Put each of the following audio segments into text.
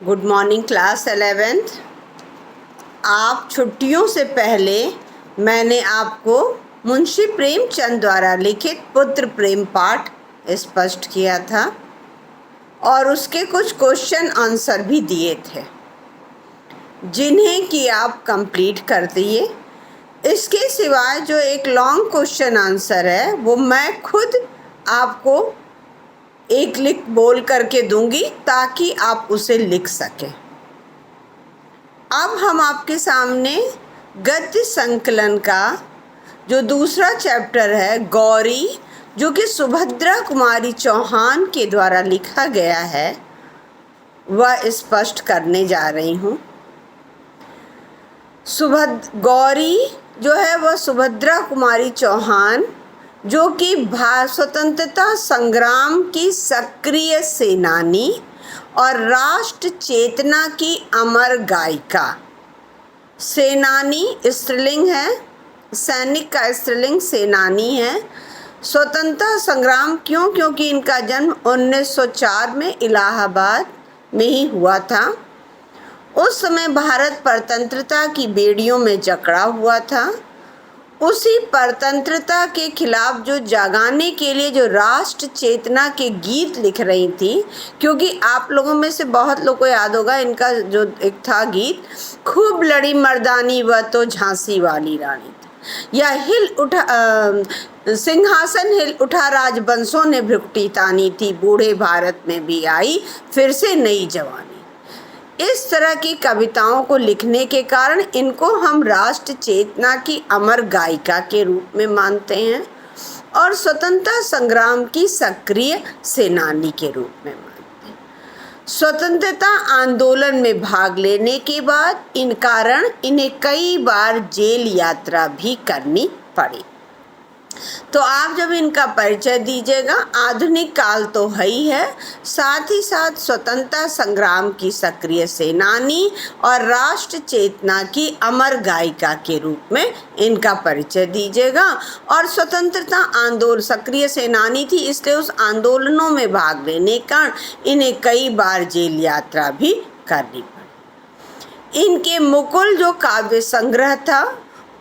Good morning class 11th। आप छुट्टियों से पहले मैंने आपको मुंशी प्रेमचंद द्वारा लिखित पुत्र प्रेम पाठ स्पष्ट किया था और उसके कुछ क्वेश्चन आंसर भी दिए थे, जिन्हें कि आप कंप्लीट कर दिए। इसके सिवाय जो एक लॉन्ग क्वेश्चन आंसर है वो मैं खुद आपको एक लिख बोल करके दूंगी ताकि आप उसे लिख सकें। अब हम आपके सामने गद्य संकलन का जो दूसरा चैप्टर है गौरी, जो कि सुभद्रा कुमारी चौहान के द्वारा लिखा गया है, वह स्पष्ट करने जा रही हूँ। गौरी जो है वह सुभद्रा कुमारी चौहान, जो कि स्वतंत्रता संग्राम की सक्रिय सेनानी और राष्ट्र चेतना की अमर गायिका। सेनानी स्त्रीलिंग है, सैनिक का स्त्रीलिंग सेनानी है। स्वतंत्रता संग्राम क्यों? क्योंकि इनका जन्म 1904 में इलाहाबाद में ही हुआ था। उस समय भारत परतंत्रता की बेड़ियों में जकड़ा हुआ था। उसी परतंत्रता के खिलाफ जो जगाने के लिए जो राष्ट्र चेतना के गीत लिख रही थी, क्योंकि आप लोगों में से बहुत लोगों को याद होगा इनका जो एक था गीत, खूब लड़ी मर्दानी वह तो झांसी वाली रानी थी, या सिंहासन हिल उठा राजवंशों ने भ्रुकुटी तानी थी, बूढ़े भारत में भी आई फिर से नई जवानी। इस तरह की कविताओं को लिखने के कारण इनको हम राष्ट्र चेतना की अमर गायिका के रूप में मानते हैं और स्वतंत्रता संग्राम की सक्रिय सेनानी के रूप में मानते हैं। स्वतंत्रता आंदोलन में भाग लेने के बाद इन कारण इन्हें कई बार जेल यात्रा भी करनी पड़ी। तो आप जब इनका परिचय दीजिएगा, आधुनिक काल तो है ही है, साथ ही साथ स्वतंत्रता संग्राम की सक्रिय सेनानी और राष्ट्र चेतना की अमर गायिका के रूप में इनका परिचय दीजिएगा। और स्वतंत्रता आंदोलन सक्रिय सेनानी थी, इसलिए उस आंदोलनों में भाग लेने के कारण इन्हें कई बार जेल यात्रा भी करनी पड़ी। इनके मुकुल जो काव्य संग्रह था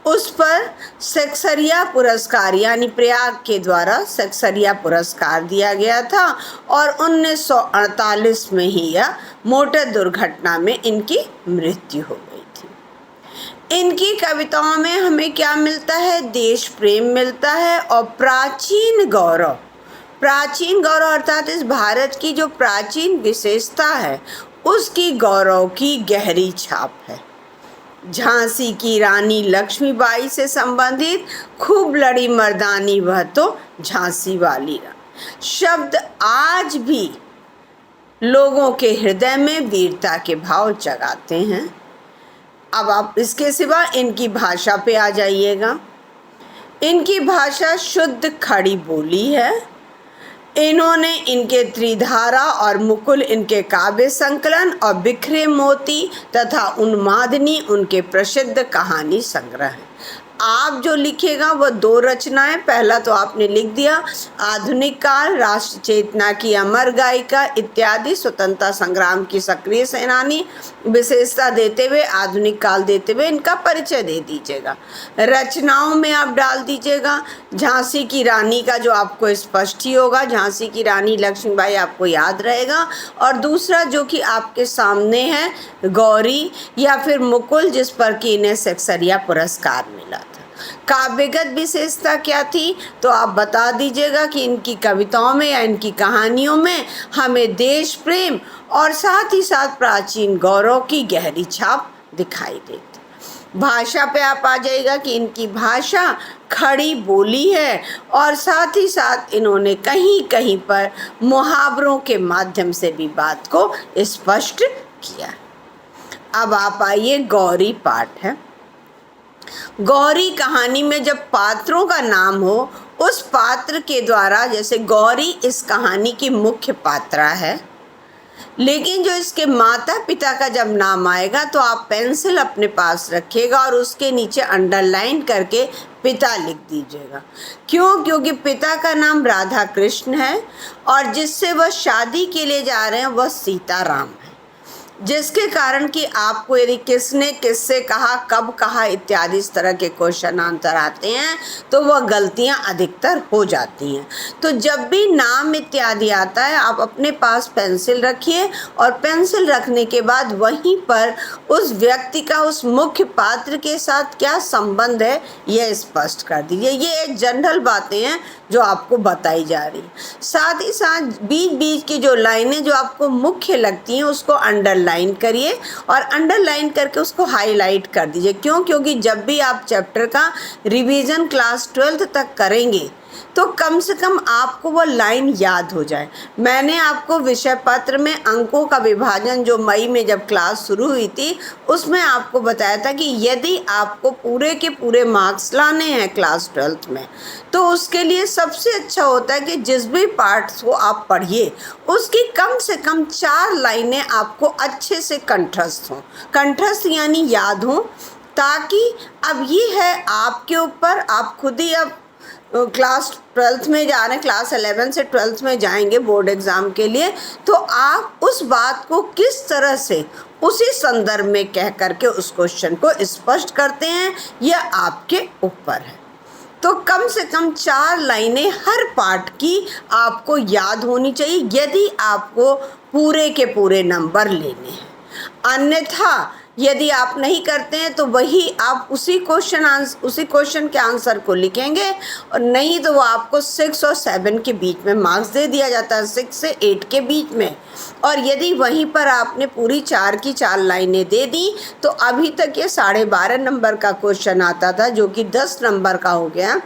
उस पर सेक्सरिया पुरस्कार यानी प्रयाग के द्वारा सेक्सरिया पुरस्कार दिया गया था और 1948 में ही यह मोटर दुर्घटना में इनकी मृत्यु हो गई थी। इनकी कविताओं में हमें क्या मिलता है? देश प्रेम मिलता है और प्राचीन गौरव। प्राचीन गौरव अर्थात इस भारत की जो प्राचीन विशेषता है उसकी गौरव की गहरी छाप है। झांसी की रानी लक्ष्मीबाई से संबंधित खूब लड़ी मर्दानी वह तो झांसी वाली रानी शब्द आज भी लोगों के हृदय में वीरता के भाव जगाते हैं। अब आप इसके सिवा इनकी भाषा पे आ जाइएगा। इनकी भाषा शुद्ध खड़ी बोली है। इन्होंने इनके त्रिधारा और मुकुल इनके काव्य संकलन और बिखरे मोती तथा उन्मादनी उनके प्रसिद्ध कहानी संग्रह हैं। आप जो लिखेगा वह दो रचनाएं, पहला तो आपने लिख दिया आधुनिक काल, राष्ट्र चेतना की अमर गायिका इत्यादि, स्वतंत्रता संग्राम की सक्रिय सेनानी विशेषता देते हुए आधुनिक काल देते हुए इनका परिचय दे दीजिएगा। रचनाओं में आप डाल दीजिएगा झांसी की रानी का, जो आपको स्पष्ट ही होगा, झांसी की रानी लक्ष्मीबाई आपको याद रहेगा। और दूसरा जो कि आपके सामने है गौरी या फिर मुकुल, जिस पर कि इन्हें सेक्सरिया पुरस्कार मिला था। काव्यगत विशेषता क्या थी तो आप बता दीजिएगा कि इनकी कविताओं में या इनकी कहानियों में हमें देश प्रेम और साथ ही साथ प्राचीन गौरव की गहरी छाप दिखाई देती। भाषा पे आप आ जाएगा कि इनकी भाषा खड़ी बोली है और साथ ही साथ इन्होंने कहीं कहीं पर मुहावरों के माध्यम से भी बात को स्पष्ट किया। अब आप आइए गौरी पाठ है। गौरी कहानी में जब पात्रों का नाम हो उस पात्र के द्वारा, जैसे गौरी इस कहानी की मुख्य पात्रा है, लेकिन जो इसके माता पिता का जब नाम आएगा तो आप पेंसिल अपने पास रखिएगा और उसके नीचे अंडरलाइन करके पिता लिख दीजिएगा। क्यों? क्योंकि पिता का नाम राधा कृष्ण है और जिससे वह शादी के लिए जा रहे हैं वह सीताराम है। जिसके कारण कि आपको यदि किसने किससे कहा, कब कहा इत्यादि इस तरह के क्वेश्चन आंसर आते हैं तो वह गलतियां अधिकतर हो जाती हैं। तो जब भी नाम इत्यादि आता है आप अपने पास पेंसिल रखिए और पेंसिल रखने के बाद वहीं पर उस व्यक्ति का उस मुख्य पात्र के साथ क्या संबंध है यह स्पष्ट कर दीजिए। ये एक जनरल बातें हैं जो आपको बताई जा रही है। साथ ही साथ बीच बीच की जो लाइनें जो आपको मुख्य लगती हैं उसको अंडरलाइन करिए और अंडरलाइन करके उसको हाईलाइट कर दीजिए। क्यों? क्योंकि जब भी आप चैप्टर का रिवीजन क्लास 12th तक करेंगे तो कम से कम आपको वो लाइन याद हो जाए। मैंने आपको विषय पत्र में अंकों का विभाजन जो मई में जब क्लास शुरू हुई थी उसमें आपको बताया था कि यदि आपको पूरे के पूरे मार्क्स लाने हैं क्लास 12th में तो उसके लिए सबसे अच्छा होता है कि जिस भी पार्ट्स को आप पढ़िए उसकी कम से कम 4 लाइनें आपको अच्छे से कंठस्थ हों। कंठस्थ यानी याद हों, ताकि अब ये है आपके ऊपर, आप खुद ही अब क्लास 12th में जा रहे हैं, क्लास 11 से 12th में जाएंगे बोर्ड एग्ज़ाम के लिए, तो आप उस बात को किस तरह से उसी संदर्भ में कह करके उस क्वेश्चन को स्पष्ट करते हैं यह आपके ऊपर है। तो कम से कम 4 लाइनें हर पार्ट की आपको याद होनी चाहिए यदि आपको पूरे के पूरे नंबर लेने हैं। अन्यथा यदि आप नहीं करते हैं तो वही आप उसी क्वेश्चन के आंसर को लिखेंगे और नहीं तो वो आपको 6 और 7 के बीच में मार्क्स दे दिया जाता है, 6 से 8 के बीच में। और यदि वहीं पर आपने पूरी 4 की 4 लाइनें दे दी तो अभी तक ये 12.5 नंबर का क्वेश्चन आता था जो कि 10 नंबर का हो गया,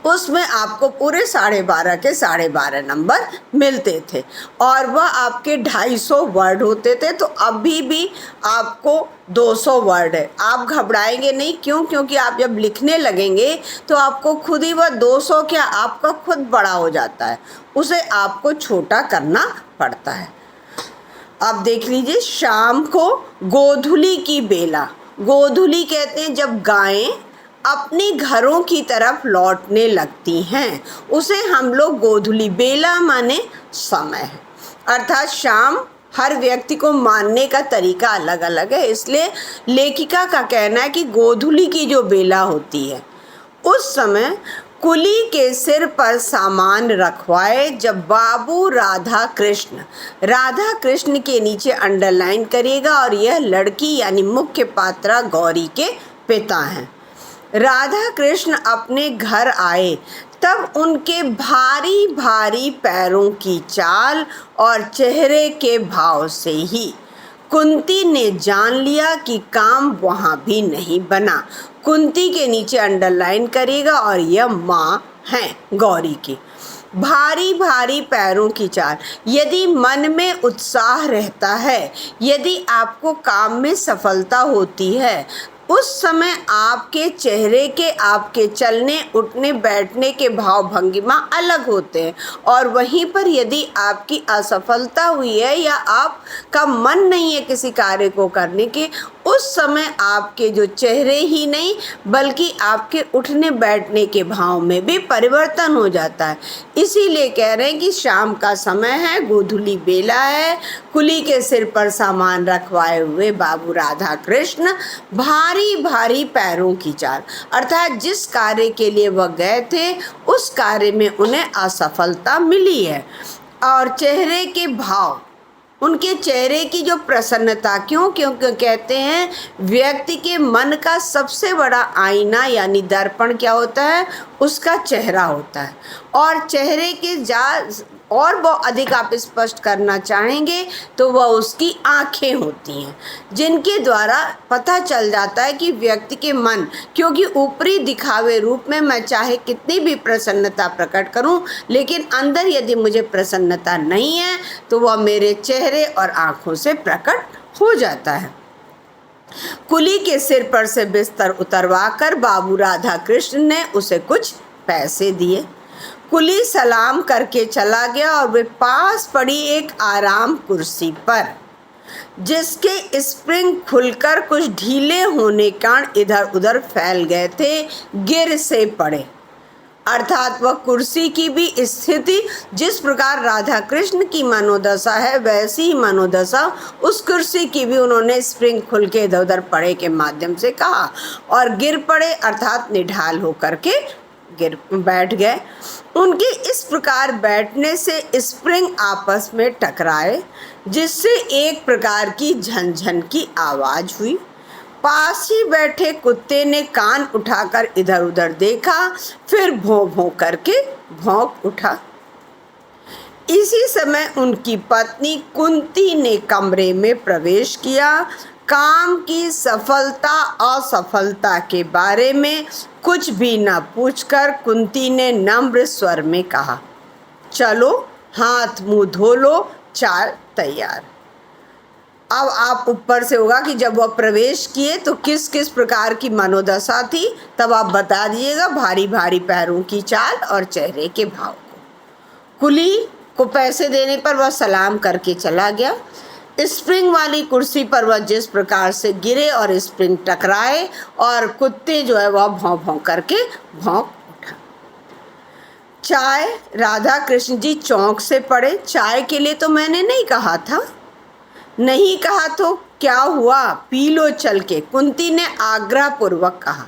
उसमें आपको पूरे 12.5 के 12.5 नंबर मिलते थे और वह आपके 250 वर्ड होते थे। तो अभी भी आपको 200 वर्ड है, आप घबराएंगे नहीं। क्यों? क्योंकि आप जब लिखने लगेंगे तो आपको खुद ही वह 200 क्या आपका खुद बड़ा हो जाता है, उसे आपको छोटा करना पड़ता है। अब देख लीजिए, शाम को गोधूली की बेला, गोधूली कहते हैं जब गायें अपने घरों की तरफ लौटने लगती हैं, उसे हम लोग गोधूली, बेला माने समय है, अर्थात शाम हर व्यक्ति को मानने का तरीका अलग अलग है। इसलिए लेखिका का कहना है कि गोधूली की जो बेला होती है उस समय कुली के सिर पर सामान रखवाए जब बाबू राधा कृष्ण के नीचे अंडरलाइन करिएगा और यह लड़की यानी मुख्य पात्रा गौरी के पिता हैं। राधा कृष्ण अपने घर आए तब उनके भारी भारी पैरों की चाल और चेहरे के भाव से ही कुंती ने जान लिया कि काम वहाँ भी नहीं बना। कुंती के नीचे अंडरलाइन करिएगा और यह माँ हैं गौरी की। भारी भारी पैरों की चाल, यदि मन में उत्साह रहता है, यदि आपको काम में सफलता होती है, उस समय आपके चेहरे के, आपके चलने उठने बैठने के भाव भंगिमा अलग होते हैं। और वहीं पर यदि आपकी असफलता हुई है या आपका मन नहीं है किसी कार्य को करने के, उस समय आपके जो चेहरे ही नहीं बल्कि आपके उठने बैठने के भाव में भी परिवर्तन हो जाता है। इसीलिए कह रहे हैं कि शाम का समय है, गोधूली बेला है, कुली के सिर पर सामान रखवाए हुए बाबू राधा कृष्ण भारी भारी पैरों की चाल, अर्थात जिस कार्य के लिए वह गए थे उस कार्य में उन्हें असफलता मिली है। और चेहरे के भाव, उनके चेहरे की जो प्रसन्नता, क्योंकि कहते हैं व्यक्ति के मन का सबसे बड़ा आईना यानी दर्पण क्या होता है, उसका चेहरा होता है। और चेहरे के और वो अधिक आप स्पष्ट करना चाहेंगे तो वह उसकी आँखें होती हैं, जिनके द्वारा पता चल जाता है कि व्यक्ति के मन, क्योंकि ऊपरी दिखावे रूप में मैं चाहे कितनी भी प्रसन्नता प्रकट करूं, लेकिन अंदर यदि मुझे प्रसन्नता नहीं है तो वह मेरे चेहरे और आँखों से प्रकट हो जाता है। कुली के सिर पर से बिस्तर उतरवाकर बाबू राधा कृष्ण ने उसे कुछ पैसे दिए। कुली सलाम करके चला गया और वे पास पड़ी एक आराम कुर्सी पर, जिसके स्प्रिंग खुलकर कुछ ढीले होने कारण इधर उधर फैल गए थे, गिर से पड़े। अर्थात वह कुर्सी की भी स्थिति जिस प्रकार राधा कृष्ण की मनोदशा है वैसी ही मनोदशा उस कुर्सी की भी उन्होंने स्प्रिंग खुल के इधर उधर पड़े के माध्यम से कहा और गिर पड़े, अर्थात निढाल होकर के गिर बैठ गए। उनके इस प्रकार बैठने से स्प्रिंग आपस में टकराए जिससे एक प्रकार की झनझन की आवाज हुई। पास ही बैठे कुत्ते ने कान उठाकर इधर उधर देखा, फिर भौं भौं करके भौंक उठा। इसी समय उनकी पत्नी कुंती ने कमरे में प्रवेश किया। काम की सफलता असफलता के बारे में कुछ भी न पूछकर कुंती ने नम्र स्वर में कहा, चलो हाथ मुंह धो लो, चाय तैयार। अब आप ऊपर से होगा कि जब वह प्रवेश किए तो किस किस प्रकार की मनोदशा थी, तब आप बता दीजिएगा भारी भारी पैरों की चाल और चेहरे के भाव को। कुली को पैसे देने पर वह सलाम करके चला गया। स्प्रिंग वाली कुर्सी पर वह जिस प्रकार से गिरे और स्प्रिंग टकराए और कुत्ते जो है वह भौं भौं करके भौंक उठा। चाय, राधा कृष्ण जी चौंक से पड़े। चाय के लिए तो मैंने नहीं कहा था। नहीं कहा तो क्या हुआ, पी लो चल के, कुंती ने आग्रह पूर्वक कहा।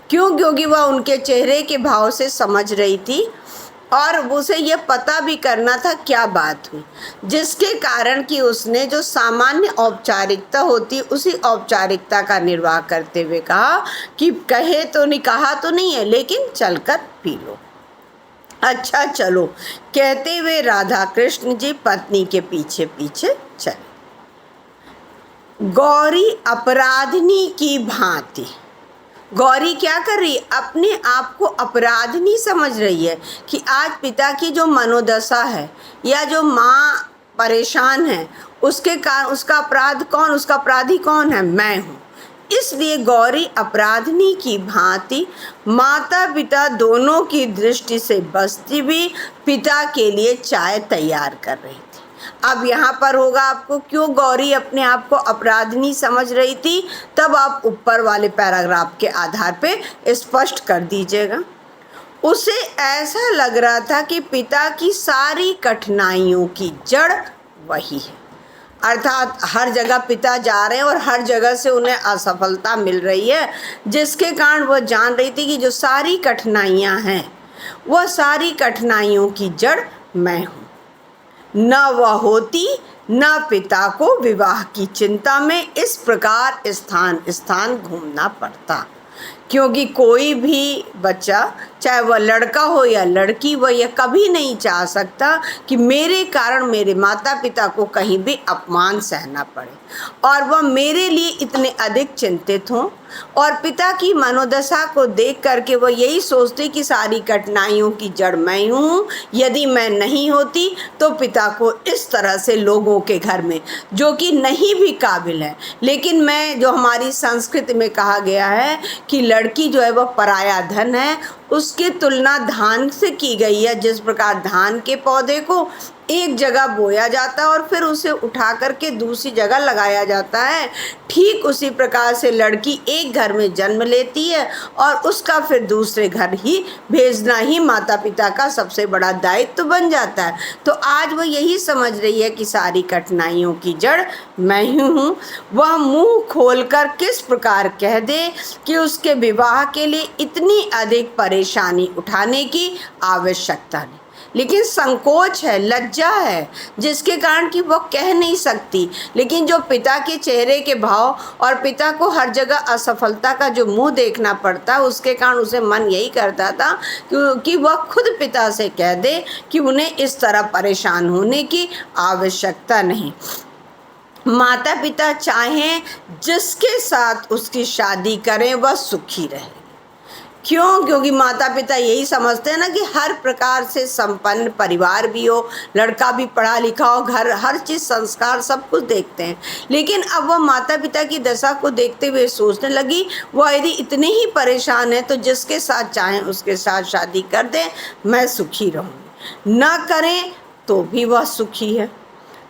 क्यों? क्योंकि वह उनके चेहरे के भाव से समझ रही थी और उसे यह पता भी करना था क्या बात हुई, जिसके कारण कि उसने जो सामान्य औपचारिकता होती उसी औपचारिकता का निर्वाह करते हुए कहा कि कहे तो नहीं, कहा तो नहीं है लेकिन चलकर पी लो। अच्छा चलो, कहते हुए राधा कृष्ण जी पत्नी के पीछे पीछे चले। गौरी अपराधिनी की भांति, गौरी क्या कर रही है, अपने आप को अपराधिनी समझ रही है कि आज पिता की जो मनोदशा है या जो माँ परेशान है उसके कारण उसका अपराध कौन, उसका अपराधी कौन है, मैं हूँ। इसलिए गौरी अपराधिनी की भांति माता पिता दोनों की दृष्टि से बसती भी पिता के लिए चाय तैयार कर रही थी। अब यहाँ पर होगा आपको क्यों गौरी अपने आप को अपराधिनी समझ रही थी, तब आप ऊपर वाले पैराग्राफ के आधार पे स्पष्ट कर दीजिएगा। उसे ऐसा लग रहा था कि पिता की सारी कठिनाइयों की जड़ वही है, अर्थात हर जगह पिता जा रहे हैं और हर जगह से उन्हें असफलता मिल रही है, जिसके कारण वह जान रही थी कि जो सारी कठिनाइयाँ हैं वह सारी कठिनाइयों की जड़ मैं हूँ। न वह होती न पिता को विवाह की चिंता में इस प्रकार स्थान स्थान घूमना पड़ता, क्योंकि कोई भी बच्चा चाहे वह लड़का हो या लड़की, वह यह कभी नहीं चाह सकता कि मेरे कारण मेरे माता पिता को कहीं भी अपमान सहना पड़े और वह मेरे लिए इतने अधिक चिंतित हों। और पिता की मनोदशा को देख करके वह यही सोचते कि सारी कठिनाइयों की जड़ मैं हूँ, यदि मैं नहीं होती तो पिता को इस तरह से लोगों के घर में जो कि नहीं भी काबिल है, लेकिन मैं जो हमारी संस्कृति में कहा गया है कि लड़की जो है वह पराया धन है, उसकी तुलना धान से की गई है। जिस प्रकार धान के पौधे को एक जगह बोया जाता है और फिर उसे उठा करके दूसरी जगह लगाया जाता है, ठीक उसी प्रकार से लड़की एक घर में जन्म लेती है और उसका फिर दूसरे घर ही भेजना ही माता पिता का सबसे बड़ा दायित्व बन जाता है। तो आज वह यही समझ रही है कि सारी कठिनाइयों की जड़ मैं ही हूँ। वह मुंह खोलकर किस प्रकार कह दे कि उसके विवाह के लिए इतनी अधिक परेशानी उठाने की आवश्यकता नहीं, लेकिन संकोच है, लज्जा है, जिसके कारण कि वह कह नहीं सकती। लेकिन जो पिता के चेहरे के भाव और पिता को हर जगह असफलता का जो मुंह देखना पड़ता, उसके कारण उसे मन यही करता था कि वह खुद पिता से कह दे कि उन्हें इस तरह परेशान होने की आवश्यकता नहीं। माता पिता चाहें जिसके साथ उसकी शादी करें वह सुखी रहे। क्यों? क्योंकि माता पिता यही समझते हैं ना कि हर प्रकार से संपन्न परिवार भी हो, लड़का भी पढ़ा लिखा हो, घर हर चीज़ संस्कार सब कुछ देखते हैं। लेकिन अब वह माता पिता की दशा को देखते हुए सोचने लगी वह यदि इतने ही परेशान है तो जिसके साथ चाहें उसके साथ शादी कर दें, मैं सुखी रहूँगी, न करें तो भी वह सुखी है।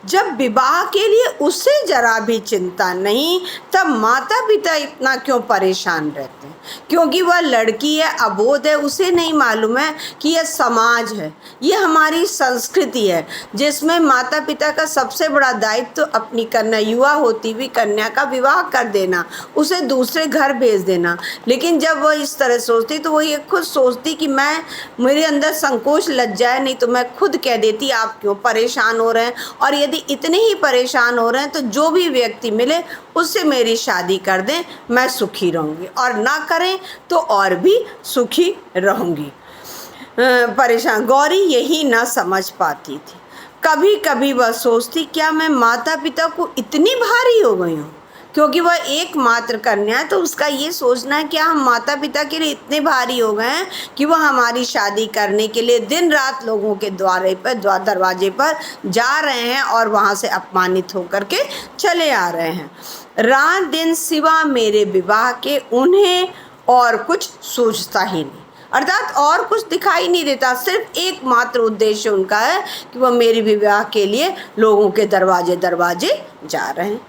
जब विवाह के लिए उसे जरा भी चिंता नहीं, तब माता पिता इतना क्यों परेशान रहते हैं? क्योंकि वह लड़की है, अबोध है, उसे नहीं मालूम है कि यह समाज है, ये हमारी संस्कृति है, जिसमें माता पिता का सबसे बड़ा दायित्व तो अपनी कन्या, युवा होती हुई कन्या का विवाह कर देना, उसे दूसरे घर भेज देना। लेकिन जब वह इस तरह सोचती तो वो ये खुद सोचती कि मेरे अंदर संकोच लज्जा है, नहीं तो मैं खुद कह देती आप क्यों परेशान हो रहे हैं, और यदि इतने ही परेशान हो रहे हैं तो जो भी व्यक्ति मिले उससे मेरी शादी कर दें, मैं सुखी रहूँगी, और ना करें तो और भी सुखी रहूँगी। परेशान गौरी यही ना समझ पाती थी। कभी कभी वह सोचती, क्या मैं माता पिता को इतनी भारी हो गई हूँ? क्योंकि वह एकमात्र कन्या है, तो उसका ये सोचना है क्या हम माता पिता के लिए इतने भारी हो गए हैं कि वह हमारी शादी करने के लिए दिन रात लोगों के दरवाजे पर जा रहे हैं और वहाँ से अपमानित होकर के चले आ रहे हैं। रात दिन सिवा मेरे विवाह के उन्हें और कुछ सूझता ही नहीं, अर्थात और कुछ दिखाई नहीं देता, सिर्फ एकमात्र उद्देश्य उनका है कि वह मेरे विवाह के लिए लोगों के दरवाजे जा रहे हैं।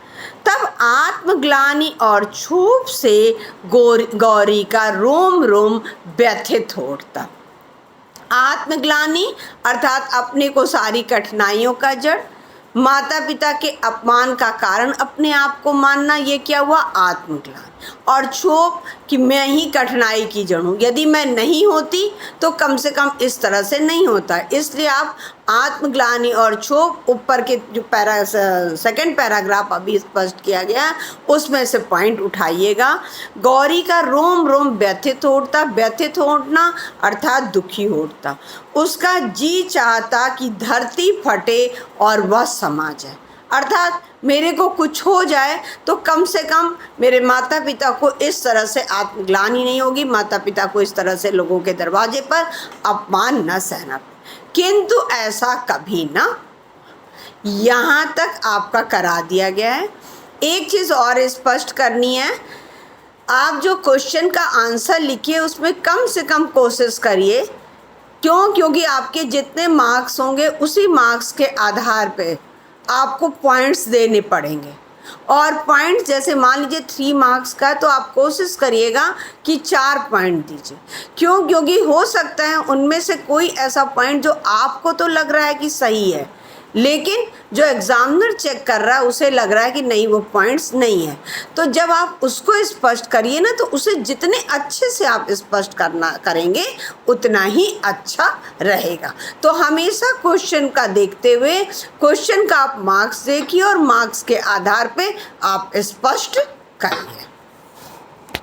तब आत्मग्लानि और क्षोभ से गौरी का रोम रोम व्यथित हो उठता। आत्मग्लानि अर्थात अपने को सारी कठिनाइयों का जड़, माता पिता के अपमान का कारण अपने आप को मानना, ये क्या हुआ? आत्मग्लानि। और क्षोभ कि मैं ही कठिनाई की जड़ हूँ, यदि मैं नहीं होती तो कम से कम इस तरह से नहीं होता। इसलिए आप आत्मग्लानि और क्षोभ, ऊपर के जो सेकंड पैराग्राफ अभी स्पष्ट किया गया उसमें से पॉइंट उठाइएगा। गौरी का रोम रोम व्यथित हो उठता, व्यथित हो उठना अर्थात दुखी हो उठता। उसका जी चाहता कि धरती फटे और वह समा जाए, अर्थात मेरे को कुछ हो जाए तो कम से कम मेरे माता पिता को इस तरह से आत्मग्लानि नहीं होगी, माता पिता को इस तरह से लोगों के दरवाजे पर अपमान न सहना। किंतु ऐसा कभी ना, यहाँ तक आपका करा दिया गया है। एक चीज़ और स्पष्ट करनी है, आप जो क्वेश्चन का आंसर लिखिए उसमें कम से कम कोशिश करिए। क्यों? क्योंकि आपके जितने मार्क्स होंगे उसी मार्क्स के आधार पे आपको पॉइंट्स देने पड़ेंगे। और पॉइंट्स जैसे मान लीजिए 3 मार्क्स का, तो आप कोशिश करिएगा कि 4 पॉइंट दीजिए। क्यों? क्योंकि हो सकता है उनमें से कोई ऐसा पॉइंट जो आपको तो लग रहा है कि सही है, लेकिन जो एग्ज़ामिनर चेक कर रहा है उसे लग रहा है कि नहीं, वो पॉइंट्स नहीं है। तो जब आप उसको स्पष्ट करिए ना, तो उसे जितने अच्छे से आप स्पष्ट करेंगे उतना ही अच्छा रहेगा। तो हमेशा क्वेश्चन का देखते हुए क्वेश्चन का आप मार्क्स देखिए और मार्क्स के आधार पे आप स्पष्ट करिए।